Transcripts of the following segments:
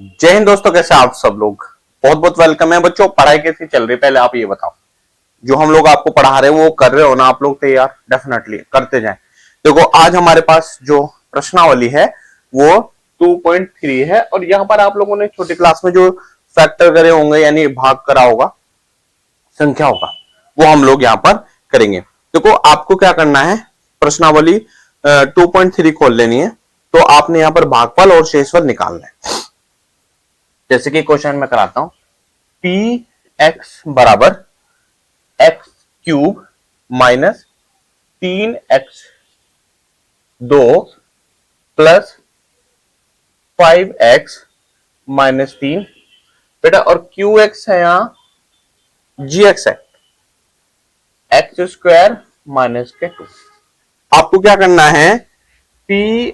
जय हिंद दोस्तों, कैसे आप सब लोग। बहुत बहुत वेलकम है बच्चों। पढ़ाई कैसी चल रही है पहले आप ये बताओ। जो हम लोग आपको पढ़ा रहे हैं वो कर रहे हो ना आप लोग तैयार? डेफिनेटली करते जाएं। देखो आज हमारे पास जो प्रश्नावली है वो 2.3 है और यहाँ पर आप लोगों ने छोटी क्लास में जो फैक्टर करे होंगे यानी भाग करा होगा संख्याओं का, वो हम लोग यहाँ पर करेंगे। देखो आपको क्या करना है, प्रश्नावली 2.3 खोल लेनी है। तो आपने यहाँ पर भागफल और शेषफल निकालना है। जैसे कि क्वेश्चन में कराता हूं, पी एक्स बराबर x cube minus 3x2 plus 5x minus 3 बेटा, और क्यू एक्स है यहां जी एक्स है एक्स स्क्वायर माइनस के 2। आपको क्या करना है, p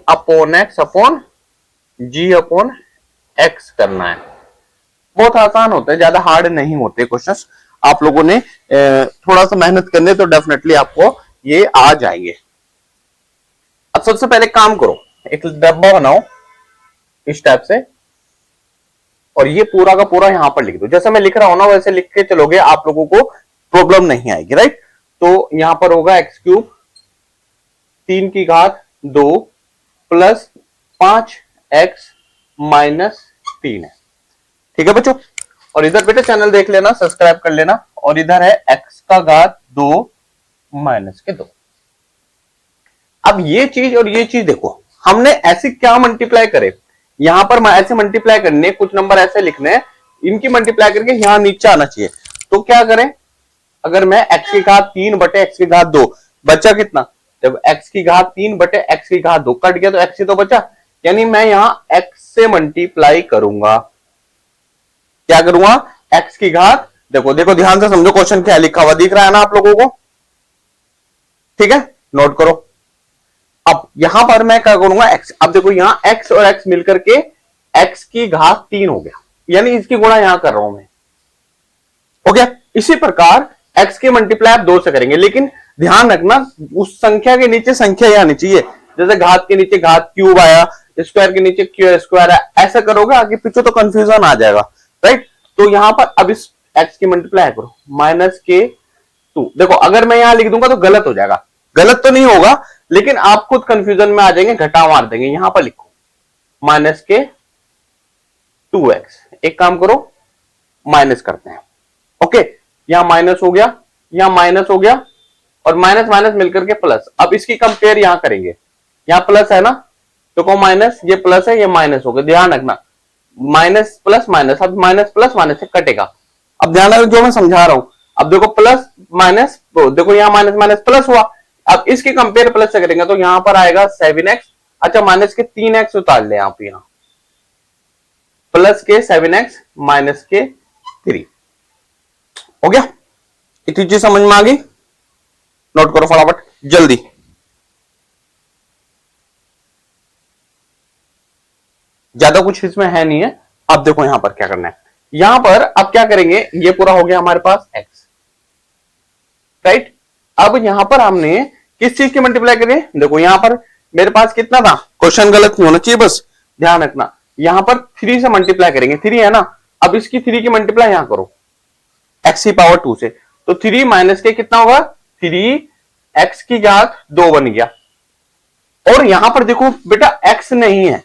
अपॉन एक्स अपॉन जी अपॉन एक्स करना है। बहुत आसान होता है, ज्यादा हार्ड नहीं होते क्वेश्चंस। आप लोगों ने थोड़ा सा मेहनत करने तो डेफिनेटली आपको ये आ जाएंगे। अब सबसे पहले काम करो, एक डब्बा बनाओ इस टाइप से और ये पूरा का पूरा यहां पर लिख दो। जैसा मैं लिख रहा हूं ना वैसे लिख के चलोगे, आप लोगों को प्रॉब्लम नहीं आएगी, राइट। तो यहां पर होगा एक्स क्यूब 3 की घात 2 प्लस 5x माइनस 3 है। ठीक है बच्चों, और इधर बेटा चैनल देख लेना, सब्सक्राइब कर लेना। और इधर है x का घात 2 माइनस के 2। अब ये चीज और ये चीज देखो, हमने ऐसे क्या मल्टीप्लाई करे, यहां पर ऐसे मल्टीप्लाई करने, कुछ नंबर ऐसे लिखने हैं, इनकी मल्टीप्लाई करके यहां नीचे आना चाहिए। तो क्या करें, अगर मैं x की घात 3 बटे x की घात 2, बचा कितना, जब x की घात 3 बटे x की घात 2 कट गया तो x ही तो बचा, यानी मैं यहां x से मल्टीप्लाई करूंगा। क्या करूंगा, x की घात, देखो देखो ध्यान से समझो, क्वेश्चन क्या लिखा हुआ दिख रहा है ना आप लोगों को, ठीक है, नोट करो। अब यहां पर मैं क्या करूंगा, x, अब देखो यहां x और x मिलकर के x की घात 3 हो गया, यानी इसकी गुणा यहां कर रहा हूं मैं, हो गया। इसी प्रकार x की मल्टीप्लाई आप 2 से करेंगे, लेकिन ध्यान रखना उस संख्या के नीचे संख्या ही आनी चाहिए। जैसे घात के नीचे घात क्यूब आया, स्क्वायर के नीचे क्यू स्क्वायर आया, ऐसा करोगे आगे पीछे तो कंफ्यूजन आ जाएगा, राइट। तो यहां पर अब इस x की मल्टीप्लाई करो माइनस के 2। देखो अगर मैं यहां लिख दूंगा तो गलत हो जाएगा, गलत तो नहीं होगा लेकिन आप खुद कंफ्यूजन में आ जाएंगे, घटा मार देंगे। यहां पर लिखो माइनस के 2x। एक काम करो, माइनस करते हैं, ओके। यहां माइनस हो गया, यहां माइनस हो गया और माइनस माइनस मिलकर के प्लस। अब इसकी कंपेयर यहां करेंगे, यहां प्लस है ना, तो को माइनस, ये प्लस है ये माइनस हो गया। ध्यान रखना माइनस प्लस माइनस, अब माइनस प्लस माइनस से कटेगा। अब ध्यान रखो जो मैं समझा रहा हूं, अब देखो प्लस माइनस, देखो यहां माइनस माइनस प्लस हुआ। अब इसकी कंपेयर प्लस से करेंगे तो यहां पर आएगा 7x। अच्छा माइनस के 3x उतार ले आप, यहां प्लस के 7x माइनस के 3 हो गया। इतनी चीज समझ में आ गई, नोट करो फटाफट जल्दी। ज्यादा कुछ इसमें है नहीं है। अब देखो यहां पर क्या करना है, यहां पर अब क्या करेंगे, ये पूरा हो गया हमारे पास x, राइट। अब यहां पर हमने किस चीज की मल्टीप्लाई करें, देखो यहां पर मेरे पास कितना था, क्वेश्चन गलत नहीं होना चाहिए, बस ध्यान रखना। यहां पर 3 से मल्टीप्लाई करेंगे, 3 है ना, अब इसकी 3 की मल्टीप्लाई यहां करो x की पावर 2 से, तो 3 माइनस के कितना होगा, 3x की घात 2 बन गया। और यहां पर देखो बेटा x नहीं है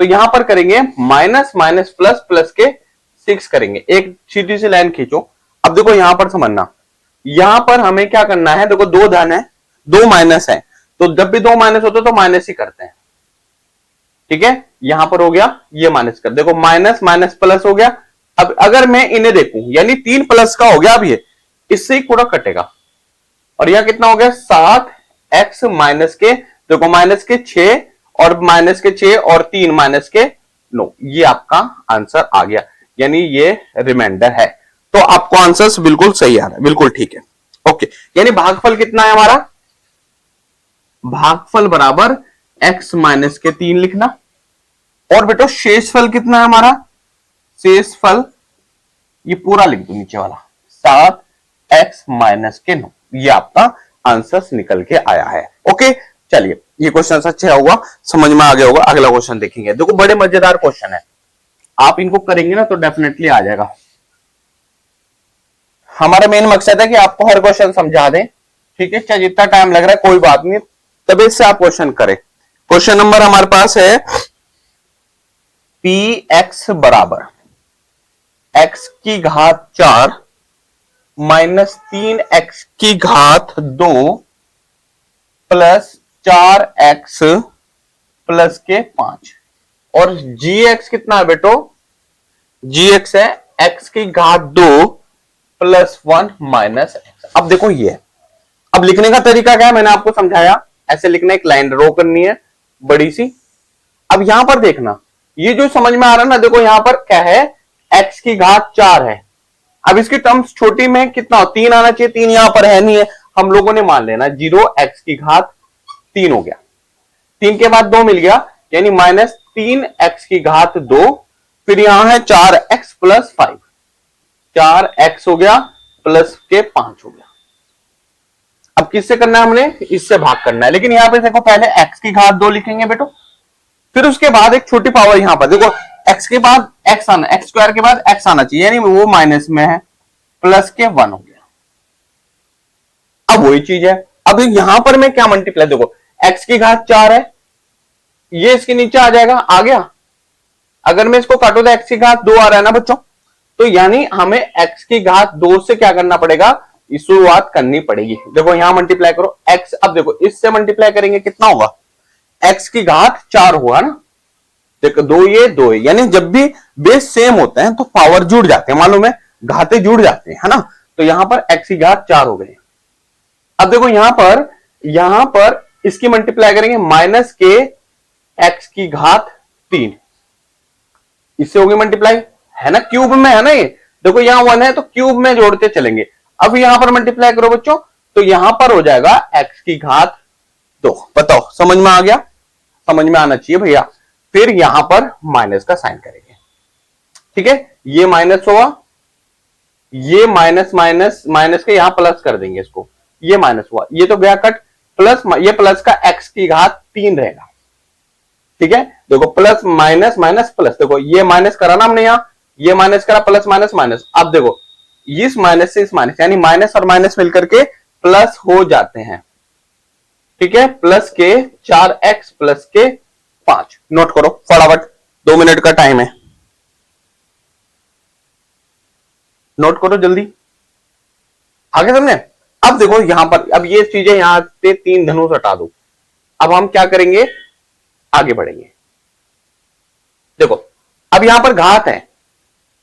तो यहां पर करेंगे माइनस माइनस प्लस प्लस के 6 करेंगे, एक सीधी सी लाइन खींचो। अब देखो यहां पर समझना, यहां पर हमें क्या करना है, देखो 2 धन है 2 माइनस है, तो जब भी 2 माइनस होते तो माइनस ही करते हैं, ठीक है। यहां पर हो गया ये माइनस कर, देखो माइनस माइनस प्लस हो गया। अब अगर मैं इन्हें देखूं यानी 3 प्लस का हो गया, अब ये इससे ही पूरा कटेगा और यहां कितना हो गया 7x माइनस के, देखो माइनस के 6 और माइनस के 6 और 3 माइनस के 9, ये आपका आंसर आ गया, यानी ये रिमाइंडर है। तो आपको आंसर बिल्कुल सही आ रहा है, बिल्कुल ठीक है, ओके। यानी भागफल कितना है हमारा, भागफल बराबर x माइनस के 3 लिखना। और बेटो शेषफल कितना है हमारा, शेषफल ये पूरा लिख दो नीचे वाला 7x माइनस के 9, ये आपका आंसर निकल के आया है, ओके। चलिए ये क्वेश्चन अच्छा होगा, समझ में आ गया होगा। अगला क्वेश्चन देखेंगे, देखो बड़े मजेदार क्वेश्चन है। आप इनको करेंगे ना तो डेफिनेटली आ जाएगा। हमारा मेन मकसद है कि आपको हर क्वेश्चन समझा दें, ठीक है, चाहे जितना टाइम लग रहा है कोई बात नहीं, तभी से आप क्वेश्चन करें। क्वेश्चन नंबर हमारे पास है पी एक्स बराबर एक्स की घात 4 माइनस 3 एक्स की घात 2 प्लस 4 एक्स प्लस के 5। और जी एक्स कितना है बेटो, जी एक्स है एक्स की घात 2 प्लस 1 माइनस एक्स। अब देखो ये है, अब लिखने का तरीका क्या है मैंने आपको समझाया, ऐसे लिखना, एक लाइन ड्रॉ करनी है बड़ी सी। अब यहां पर देखना, ये जो समझ में आ रहा है ना, देखो यहां पर क्या है, एक्स की घात 4 है। अब इसकी टर्म्स छोटी में कितना 3 आना चाहिए, 3 यहां पर है नहीं है, हम लोगों ने मान लेना 0 एक्स की घात 3 हो गया, 3 के बाद 2 मिल गया, यानी माइनस 3 एक्स की घात 2, फिर यहां है 4 एक्स प्लस 5, 4 एक्स हो गया प्लस के 5 हो गया। अब किससे करना है हमने, इससे भाग करना है, लेकिन यहां पे देखो पहले एक्स की घात 2 लिखेंगे बेटो, फिर उसके बाद एक छोटी पावर यहां पर देखो, एक्स के बाद एक्स आना, एक्स स्क्वायर के बाद एक्स आना चाहिए, यानी वो माइनस में है, प्लस के 1 हो गया। अब वही चीज है, अब यहां पर मैं क्या मल्टीप्लाई, देखो एक्स की घात 4 है, ये इसके नीचे आ जाएगा, आ गया। अगर मैं इसको काटू तो एक्स की घात 2 आ रहा है ना बच्चों, तो यानी हमें एक्स की घात 2 से क्या करना पड़ेगा, शुरुआत करनी पड़ेगी। देखो यहां मल्टीप्लाई करो एक्स, अब देखो इससे मल्टीप्लाई करेंगे कितना होगा, एक्स की घात 4 हुआ ना, देखो 2 ये 2 है, यानी जब भी बेस सेम होते हैं तो पावर जुड़ जाते हैं, मालूम है, घाते जुड़ जाते हैं, है ना। तो यहां पर एक्स की घात 4 हो गए। अब देखो यहां पर इसकी मल्टीप्लाई करेंगे माइनस के एक्स की घात 3, इससे होगी मल्टीप्लाई, है ना, क्यूब में है ना ये, देखो यहां 1 है तो क्यूब में जोड़ते चलेंगे। अब यहां पर मल्टीप्लाई करो बच्चों, तो यहां पर हो जाएगा एक्स की घात 2। बताओ समझ में आ गया, समझ में आना चाहिए भैया। फिर यहां पर माइनस का साइन करेंगे, ठीक है, ये माइनस होगा, ये माइनस माइनस माइनस के यहां प्लस कर देंगे इसको, ये माइनस हुआ, ये तो गया कट, प्लस ये प्लस का एक्स की घात 3 रहेगा, ठीक है। देखो प्लस माइनस माइनस प्लस, देखो ये माइनस करा ना हमने, यहां ये माइनस करा, प्लस माइनस माइनस, अब देखो इस माइनस से इस माइनस, यानी माइनस और माइनस मिलकर के प्लस हो जाते हैं, ठीक है, प्लस के 4x प्लस के 5। नोट करो फटाफट, 2 मिनट का टाइम है, नोट करो जल्दी, आगे समझे। अब देखो यहां पर, अब ये चीजें यहां से 3 धनुष हटा दो, अब हम क्या करेंगे, आगे बढ़ेंगे। देखो अब यहां पर घात है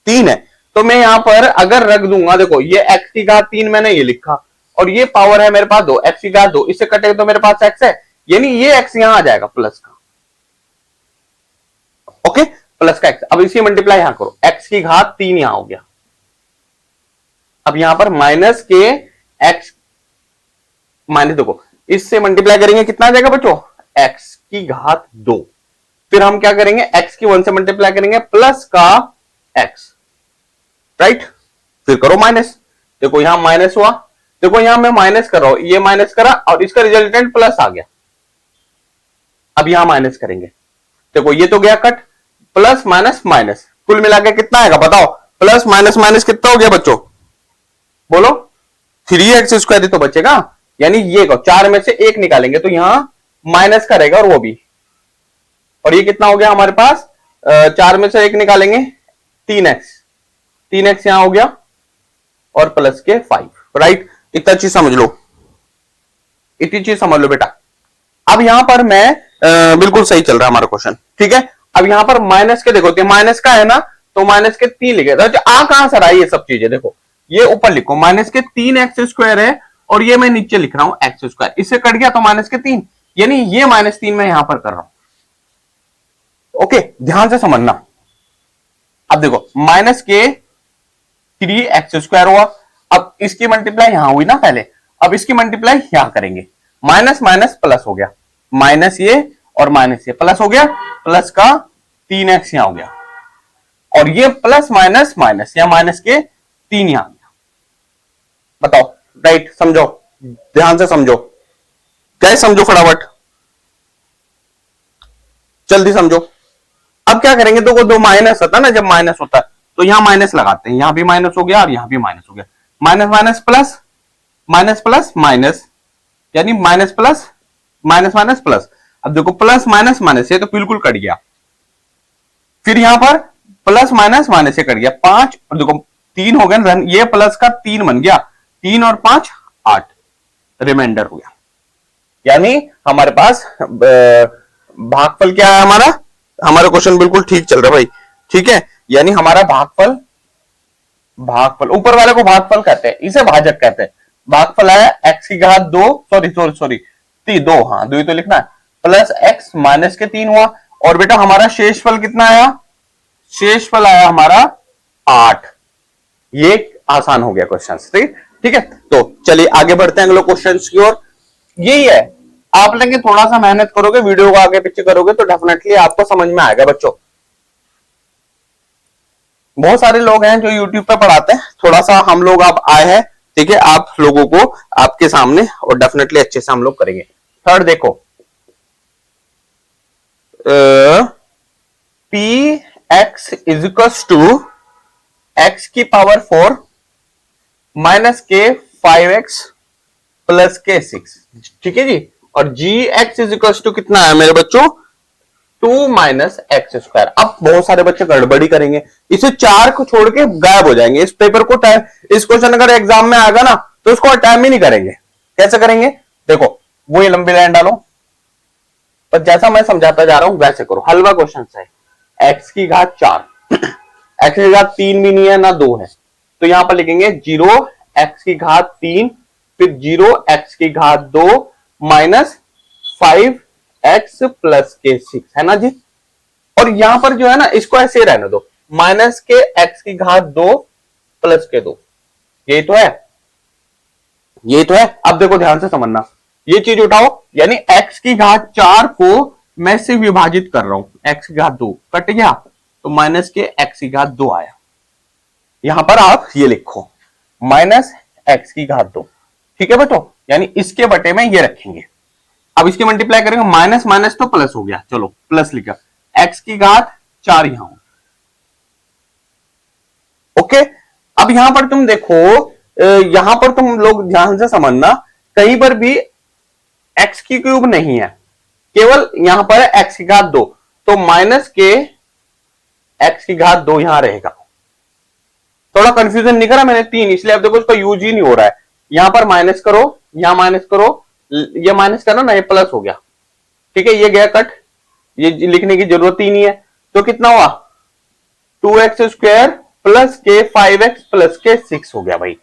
3 है, तो मैं यहां पर अगर रख दूंगा, देखो ये x की घात 3 मैंने ये लिखा, और ये पावर है मेरे पास 2, x की घात 2, इससे कटेगा तो मेरे पास x है, यानी ये x यहां आ जाएगा प्लस का, ओके, प्लस का x। अब इसी मल्टीप्लाई यहां करो, x की घात 3 यहां हो गया, अब यहां पर माइनस के x माइनस, देखो इससे मल्टीप्लाई करेंगे कितना आ जाएगा बच्चों, x की घात 2, फिर हम क्या करेंगे, x की 1 से मल्टीप्लाई करेंगे प्लस का x, राइट, फिर करो माइनस, देखो यहां माइनस हुआ, देखो यहां मैं माइनस कर रहा हूं, ये माइनस करा और इसका रिजल्टेंट प्लस आ गया, अब यहां माइनस करेंगे, देखो ये तो गया कट, प्लस माइनस माइनस कुल मिला के कितना आएगा बताओ, प्लस माइनस माइनस कितना हो गया बच्चों, बोलो 3x² ही तो बचेगा, यानी ये 4 में से 1 निकालेंगे तो यहां माइनस का रहेगा, और वो भी, और ये कितना हो गया हमारे पास, 4 में से 1 निकालेंगे 3x यहां हो गया, और प्लस के 5, राइट। इतना चीज समझ लो, इतनी चीज समझ लो बेटा। अब यहां पर मैं बिल्कुल सही चल रहा है हमारा क्वेश्चन, ठीक है। अब यहां पर माइनस के देखो, माइनस का है ना, तो माइनस के 3 लिखे, आ कहां से रहा है ये सब चीजें, देखो ये ऊपर लिखो माइनस के 3x² है, और ये मैं नीचे लिख रहा हूं x², इससे कट गया तो माइनस के 3, यानी ये -3 मैं यहां पर कर रहा हूं, ओके, ध्यान से समझना। अब देखो माइनस के 3x² हुआ, अब इसकी मल्टीप्लाई यहां हुई ना पहले, अब इसकी मल्टीप्लाई यहां करेंगे, माइनस माइनस प्लस हो गया, माइनस ये और माइनस ये प्लस हो गया, प्लस का 3x यहां हो गया, और ये प्लस माइनस माइनस या माइनस के 3 यहां गया। बताओ, राइट, समझो, ध्यान से समझो, क्या समझो फटाफट, जल्दी समझो। अब क्या करेंगे, तो दो माइनस होता है ना, जब माइनस होता है तो यहां माइनस लगाते हैं, यहां भी माइनस हो गया और यहां भी माइनस हो गया, minus minus plus, minus plus minus, यानी minus plus minus minus plus. अब देखो प्लस माइनस माइनस, ये तो बिल्कुल कट गया, फिर यहां पर प्लस माइनस माइनस से कट गया, 5 और देखो 3 हो गया, ये प्लस का 3 बन गया, 3 और 5 8, रिमाइंडर हो गया। यानी हमारे पास भागफल क्या है हमारा, हमारा क्वेश्चन बिल्कुल ठीक चल रहा है भाई, ठीक है। यानी हमारा भागफल, भागफल ऊपर वाले को भागफल कहते हैं, इसे भाजक कहते हैं। भागफल आया x की घात 2, सॉरी 2, हाँ 2 ही तो लिखना है, प्लस x माइनस के 3 हुआ। और बेटा हमारा शेषफल कितना आया, शेषफल आया हमारा 8। ये आसान हो गया क्वेश्चन, ठीक है। तो चलिए आगे बढ़ते हैं अगले क्वेश्चन की ओर। यही है, आप लेकिन थोड़ा सा मेहनत करोगे, वीडियो को आगे पीछे करोगे तो डेफिनेटली आपको समझ में आएगा बच्चों। बहुत सारे लोग हैं जो YouTube पे पढ़ाते हैं, थोड़ा सा हम लोग अब आए हैं, ठीक है, आप लोगों को आपके सामने, और डेफिनेटली अच्छे से हम लोग करेंगे। थर्ड देखो, p x is equal to x की पावर 4 माइनस के 5x प्लस के 6, ठीक है जी। और g x is equal to कितना है मेरे बच्चों, 2 माइनस एक्स स्क्वायर। अब बहुत सारे बच्चे गड़बड़ी करेंगे, इसे 4 को छोड़ के गायब हो जाएंगे, इस पेपर को टाइम, इस क्वेश्चन अगर एग्जाम में आएगा ना तो इसको टाइम ही नहीं करेंगे। कैसे करेंगे, देखो वही लंबी लाइन डालो, पर जैसा मैं समझाता जा रहा हूं वैसे करो, हलवा क्वेश्चन है। एक्स की घात 4, एक्स की घात 3 भी नहीं है ना 2 है, तो यहां पर लिखेंगे 0 एक्स की घात 3, फिर 0 एक्स की घात 2 माइनस 5x प्लस के 6, है ना जी। और यहां पर जो है ना, इसको ऐसे रहने दो, माइनस के x की घात 2 प्लस के 2, यही तो है, यही तो है। अब देखो ध्यान से समझना, ये चीज उठाओ, यानी x की घात 4 को मैं से विभाजित कर रहा हूं, x की घात 2 कट गया तो माइनस के x की घात 2 आया। यहां पर आप ये लिखो माइनस x की घात 2, ठीक है बेटो, यानी इसके बटे में ये रखेंगे। अब इसके मल्टीप्लाई करेंगे, माइनस माइनस तो प्लस हो गया, चलो प्लस लिखा, x की घात 4 यहां, ओके। अब यहां पर तुम देखो, यहां पर तुम लोग ध्यान से समझना, कहीं पर भी x की क्यूब नहीं है, केवल यहां पर है x की घात 2, तो माइनस के x की घात 2 यहां रहेगा। थोड़ा कंफ्यूजन नहीं करा मैंने 3, इसलिए अब देखो उसका यूज ही नहीं हो रहा है। यहां पर माइनस करो, यहां माइनस करो, ये माइनस करना ना, ये प्लस हो गया, ठीक है, ये गया कट, ये लिखने की जरूरत ही नहीं है। तो कितना हुआ, 2x स्क्वायर प्लस के 5x प्लस के 6 हो गया भाई।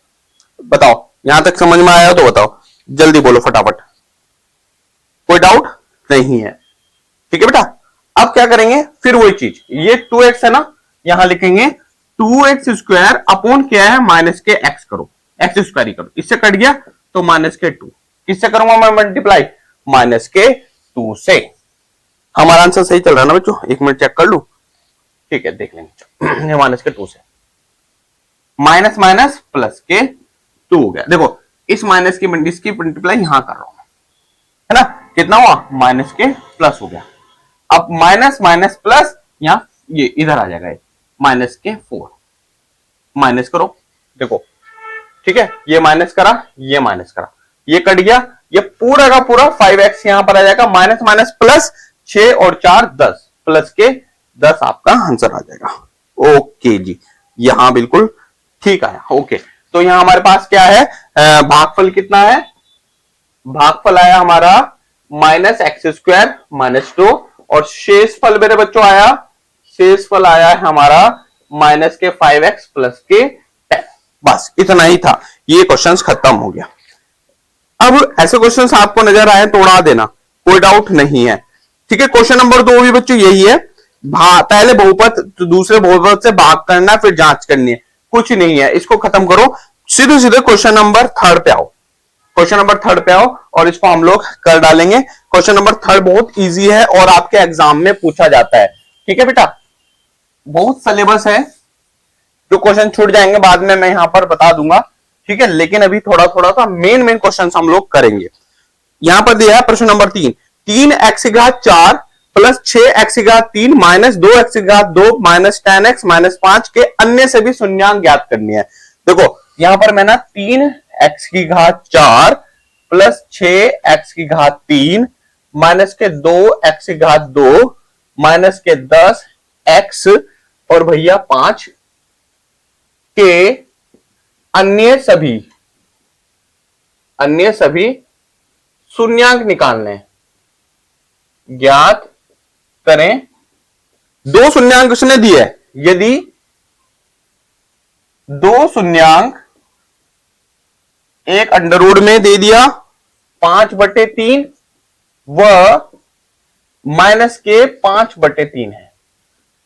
बताओ यहां तक समझ में आया तो बताओ, जल्दी बोलो फटाफट, कोई डाउट नहीं है, ठीक है बेटा। अब क्या करेंगे, फिर वही चीज, ये 2x है ना, यहां लिखेंगे 2x स्क्वायर अपॉन क्या है, माइनस के x करो, x स्क्वायर ही करो, इससे कट गया तो माइनस के 2, किससे करूंगा मैं मल्टीप्लाई, माइनस के 2 से। हमारा आंसर सही चल रहा है ना बच्चों, एक मिनट चेक कर लूं, ठीक है देख लेंगे। माइनस के 2 से माइनस माइनस प्लस के 2 हो गया। देखो इस माइनस की मल्टीप्लाई यहां कर रहा हूं, है ना, कितना हुआ, माइनस के प्लस हो गया। अब माइनस माइनस प्लस, यहां ये इधर आ जाएगा, माइनस के 4, माइनस करो, देखो ठीक है, ये माइनस करा, ये माइनस करा, ये कट गया, ये पूरा का पूरा 5x यहां पर आ जाएगा, माइनस माइनस प्लस, 6 और 4 10, प्लस के 10 आपका आंसर आ जाएगा। ओके जी, यहां बिल्कुल ठीक आया, ओके। तो यहां हमारे पास क्या है, भागफल कितना है, भागफल आया हमारा माइनस एक्स स्क्वायर माइनस 2, और शेषफल मेरे बच्चों आया, शेषफल आया है हमारा माइनस के 5x प्लस के 10। बस इतना ही था, ये क्वेश्चंस खत्म हो गया। अब ऐसे क्वेश्चंस आपको नजर आए तो उड़ा देना, कोई डाउट नहीं है, ठीक है। क्वेश्चन नंबर 2 भी बच्चों यही है, पहले बहुपद तो दूसरे बहुपद से भाग करना, फिर जांच करनी है, कुछ नहीं है, इसको खत्म करो, सीधे सीधे क्वेश्चन नंबर 3 पे आओ, क्वेश्चन नंबर 3 पे आओ, और इसको हम लोग कर डालेंगे। क्वेश्चन नंबर 3 बहुत इजी है और आपके एग्जाम में पूछा जाता है, ठीक है बेटा। बहुत सिलेबस है, जो क्वेश्चन छूट जाएंगे बाद में मैं यहां पर बता दूंगा, ठीक है, लेकिन अभी थोड़ा थोड़ा सा मेन मेन क्वेश्चन हम लोग करेंगे। यहां पर दिया है प्रश्न नंबर 3, 3x की घात 4 plus 6x3 minus 2x2 minus 10x minus 5 के अन्य सभी शून्यांक ज्ञात करनी है। देखो यहां पर मैं ना 3x4 प्लस 6x3 माइनस के 2x2 माइनस के 10x और भैया 5 के अन्य सभी शून्यांक निकालने, ज्ञात करें। दो शून्यांक उसने दिए, यदि दो शून्यांक एक अंडर रूट में दे दिया 5/3 व माइनस के 5/3 है।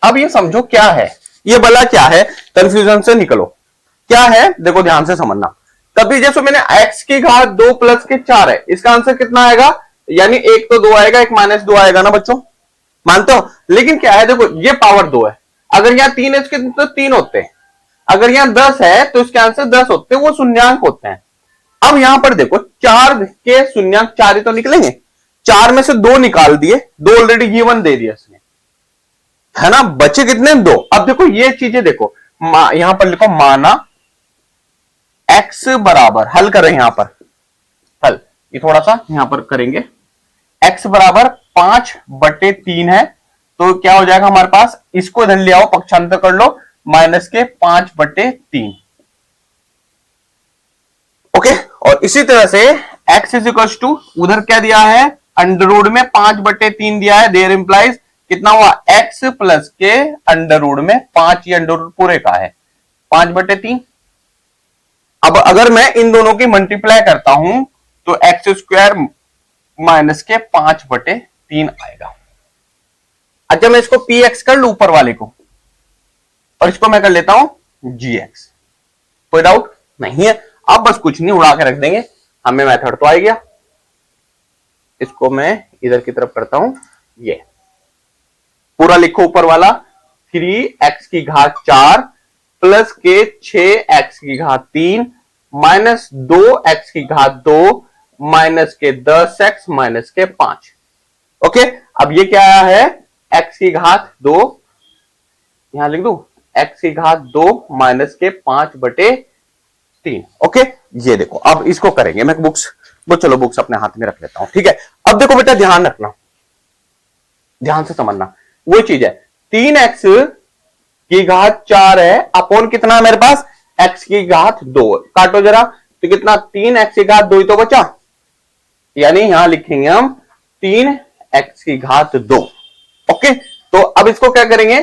अब ये समझो क्या है, ये भला क्या है, कंफ्यूजन से निकलो। क्या है देखो ध्यान से समझना। कभी जैसे मैंने x की घात 2 प्लस के 4 है, इसका आंसर कितना आएगा, यानी एक तो 2 आएगा, एक माइनस 2 आएगा ना बच्चों, मानते हो। लेकिन क्या है देखो ये पावर 2 है, अगर यहां 3 है तो 3 होते हैं, अगर यहां 10 है तो इसके आंसर 10 होते हैं, वो शून्यांक होते हैं। अब यहां पर देखो 4 के शून्यांक 4 ही तो निकलेंगे, 4 में से 2 निकाल दिए, 2 ऑलरेडी गिवन दे दिया इसने, है ना, बचे कितने 2। अब देखो ये चीजें देखो, यहां पर लिखो माना x बराबर, हल करें यहां पर, हल ये थोड़ा सा यहां पर करेंगे, x बराबर 5/3 है, तो क्या हो जाएगा हमारे पास, इसको इधर ले आओ, पक्षांतर कर लो, माइनस के 5/3। ओके, और इसी तरह से x इज इक्वल टू, उधर क्या दिया है, अंडर रूट में 5/3 दिया है, देयर इंप्लाइज कितना हुआ, x प्लस के अंडर रूट में 5, ये अंडर रूट पूरे का है 5/3। अब अगर मैं इन दोनों की मल्टीप्लाई करता हूं तो x² माइनस के 5/3 आएगा। अच्छा मैं इसको px कर लू ऊपर वाले को, और इसको मैं कर लेता हूं gx, कोई डाउट नहीं है। अब बस कुछ नहीं, उड़ा के रख देंगे, हमें मेथड तो आ गया। इसको मैं इधर की तरफ करता हूं, ये पूरा लिखो ऊपर वाला, 3x की घात 4 प्लस के 6x की घात 3 माइनस 2x की घात 2 माइनस के 10x माइनस के 5। ओके, अब ये क्या आया है, x की घात 2, यहां लिख दू, x की घात 2 माइनस के 5/3। ओके, ये देखो अब इसको करेंगे, मैं बुक्स वो चलो बुक्स अपने हाथ में रख लेता हूं, ठीक है। अब देखो बेटा ध्यान रखना, ध्यान से समझना, वो चीज है 3x की घात 4 है अपॉन कितना है मेरे पास, x की घात 2, काटो जरा, तो कितना 3x की घात 2 ही तो बचा, यानी यहां लिखेंगे हम 3x की घात 2। ओके, तो अब इसको क्या करेंगे,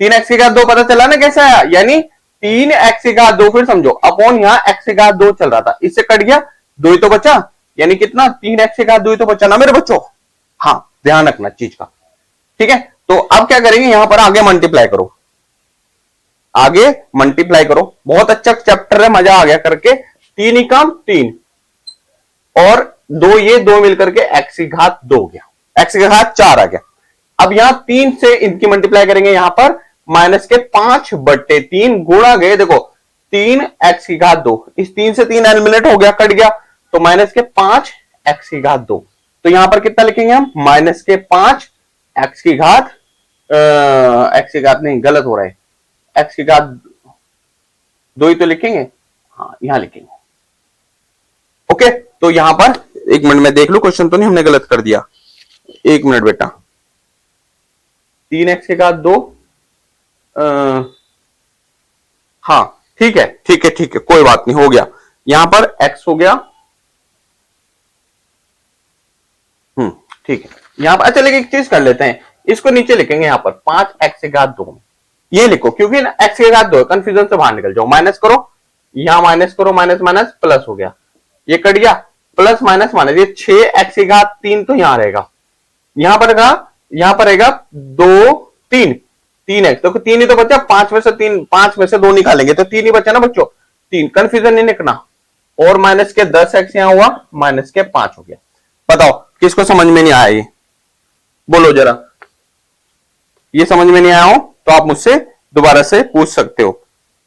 3x की घात 2 पता चला ना कैसे आया, यानी 3x की घात 2, फिर समझो अपॉन यहां x की घात 2 चल रहा था, इससे कट गया, 2 ही तो बचा, यानी कितना 3x की घात 2 ही तो बचा ना मेरे बच्चों। हाँ ध्यान रखना चीज का, ठीक है। तो अब क्या करेंगे, यहां पर आगे मल्टीप्लाई करो, आगे मल्टीप्लाई करो, बहुत अच्छा चैप्टर है, मजा आ गया करके। 3 ही काम 3 और 2, ये 2 मिलकर के x की घात 2 हो गया, x की घात 4 आ गया। अब यहां 3 से इनकी मल्टीप्लाई करेंगे, यहां पर माइनस के 5/3 गुणा गए, देखो 3x की घात 2, इस 3 से 3 एलिमिनेट हो गया, कट गया, तो माइनस के 5x की घात 2, तो यहां पर कितना लिखेंगे हम, माइनस के 5x की घात, x की घात नहीं, गलत हो रहा है, x की घात 2 ही तो लिखेंगे, हाँ यहां लिखेंगे। ओके, तो यहां पर एक मिनट में देख लो, क्वेश्चन तो नहीं हमने गलत कर दिया, एक मिनट बेटा, 3x की घात 2, हाँ ठीक है ठीक है ठीक है, कोई बात नहीं, हो गया, यहां पर x हो गया, ठीक है, यहां पर। अच्छा लेकिन एक चीज कर लेते हैं, इसको नीचे लिखेंगे यहां पर 5x की घात 2 में, ये लिखो, क्योंकि ना x की घात 2 है, कंफ्यूजन से बाहर निकल जाओ, माइनस करो, यहां माइनस करो, माइनस माइनस प्लस हो गया, ये कट गया, प्लस माइनस माइनस, ये 6x की घात 3 तो यहां रहेगा, यहां पर रहेगा 2 3 3x, तो 3 ही तो बचा, 5 में से 2 निकालेंगे तो 3 ही बचा ना बच्चों, 3, कंफ्यूजन नहीं लिखना, और माइनस के 10x यहां हुआ, माइनस के 5 हो गया। बताओ किसको समझ में नहीं आया, ये बोलो जरा, ये समझ में नहीं आया हो तो आप मुझसे दोबारा से पूछ सकते हो।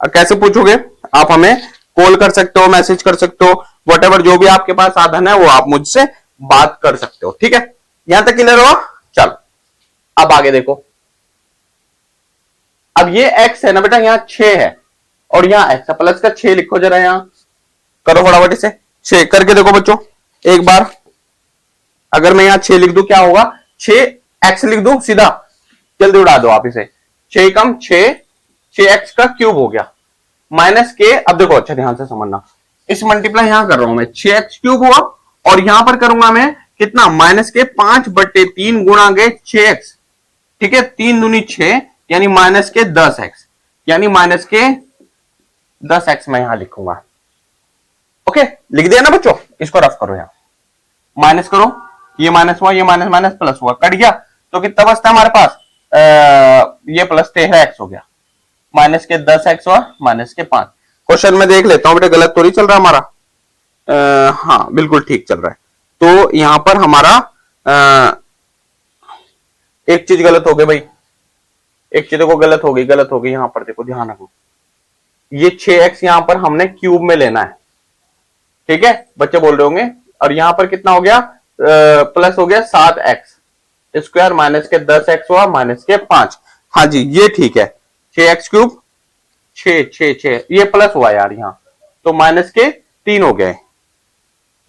कैसे पूछोगे, आप हमें कॉल कर सकते हो, मैसेज कर सकते हो, व्हाटएवर जो भी आपके पास साधन है वो आप मुझसे बात कर सकते हो, ठीक है। यहां तक क्लियर हो, चलो अब आगे देखो, अब ये x है ना बेटा, यहां 6 है और यहां x है, प्लस का 6 लिखो जरा, यहां करो फटाफट इसे, 6 करके देखो बच्चों एक बार। अगर मैं यहां 6 लिख दूं क्या होगा, 6x लिख दूं सीधा, जल्दी उड़ा दो आप इसे, 6 कम 6, 6x का क्यूब हो गया, माइनस के, अब देखो अच्छा ध्यान से समझना, इस मल्टीप्लाई यहां कर रहा हूं मैं, 6x क्यूब हुआ और यहां पर करूंगा मैं कितना, माइनस के 5/3 गुणा गए 6x, ठीक है, 3 दूनी 6 यानी माइनस के 10x, यानी माइनस के 10x मैं यहां लिखूंगा। ओके, लिख दिया ना बच्चों, इसको रफ करो, यहां माइनस करो, ये माइनस हुआ, ये माइनस माइनस प्लस हुआ, कट गया, तो कितना बचता है हमारे पास, ये प्लस 13x हो गया, माइनस के 10x हुआ, माइनस के 5। क्वेश्चन में देख लेता हूं बेटा, गलत तो नहीं चल रहा हमारा, हाँ बिल्कुल ठीक चल रहा है। तो यहां पर हमारा एक चीज गलत हो गई भाई, एक चीज को गलत हो गई यहां पर, देखो ध्यान रखो, ये 6x यहां पर हमने क्यूब में लेना है, ठीक है बच्चे बोल रहे होंगे, और यहां पर कितना हो गया, प्लस हो गया 7x स्क्वायर, माइनस के 10x हुआ, माइनस के 5, हाँ जी ये ठीक है, 6x क्यूब 6 ये प्लस हुआ यार यहां, तो माइनस के 3 हो गए,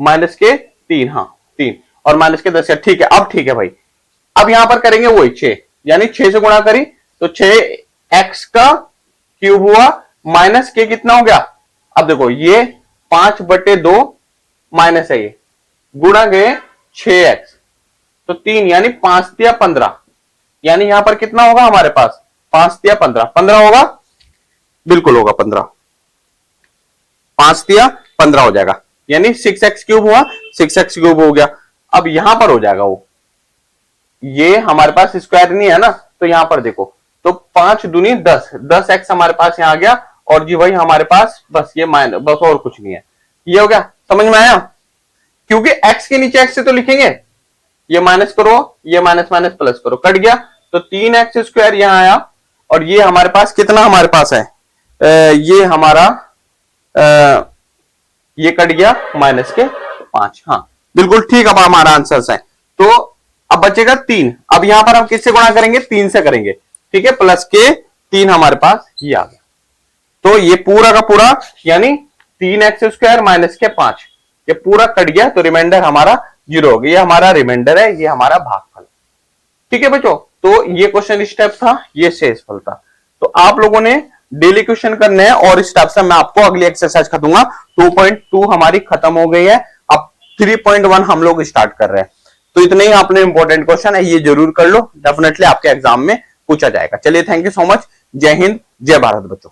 माइनस के 3, हाँ 3 और माइनस के 10, ठीक है, अब ठीक है भाई। अब यहां पर करेंगे वही 6, यानी 6 से गुणा करी तो 6x का क्यूब हुआ, माइनस के कितना हो गया, अब देखो ये 5/2 माइनस है, ये गुणा गए 6x, तो 3 यानी 5 या 15, यानी यहां पर कितना होगा हमारे पास, 5 या 15 होगा, बिल्कुल होगा 15, 5 या 15 हो जाएगा, यानी 6x क्यूब हुआ, 6x क्यूब हो गया। अब यहां पर हो जाएगा वो, ये हमारे पास स्क्वायर नहीं है ना, तो यहां पर देखो, तो 5 दूनी 10, 10x हमारे पास यहां आ गया, और जी वही हमारे पास बस ये माइनस, बस और कुछ नहीं है, ये हो गया, समझ में आया, क्योंकि x के नीचे x से तो लिखेंगे, ये माइनस करो, ये माइनस माइनस प्लस करो, कट गया, तो 3x स्क्वायर यहां आया, और ये हमारे पास कितना हमारे पास है, ये हमारा ये कट गया माइनस के 5, हाँ बिल्कुल ठीक, अब हमारा आंसर है। तो अब बचेगा 3, अब यहां पर हम किससे गुणा करेंगे, 3 से करेंगे, ठीक है, प्लस के 3 हमारे पास ये आ गया, तो ये पूरा का पूरा यानी 3x स्क्वायर माइनस के 5, ये पूरा कट गया, तो रिमाइंडर हमारा 0 हो गया, ये हमारा रिमाइंडर है, ये हमारा भागफल, ठीक है बच्चों। तो ये क्वेश्चन स्टेप था, ये शेषफल था। तो आप लोगों ने डेली क्वेश्चन करने हैं, और इस टाइप से मैं आपको अगली एक्सरसाइज का दूंगा। 2.2 हमारी खत्म हो गई है, अब 3.1 हम लोग स्टार्ट कर रहे हैं। तो इतने ही आपने इंपॉर्टेंट क्वेश्चन है, ये जरूर कर लो, डेफिनेटली आपके एग्जाम में पूछा जाएगा। चलिए, थैंक यू सो मच, जय हिंद जय भारत बच्चों।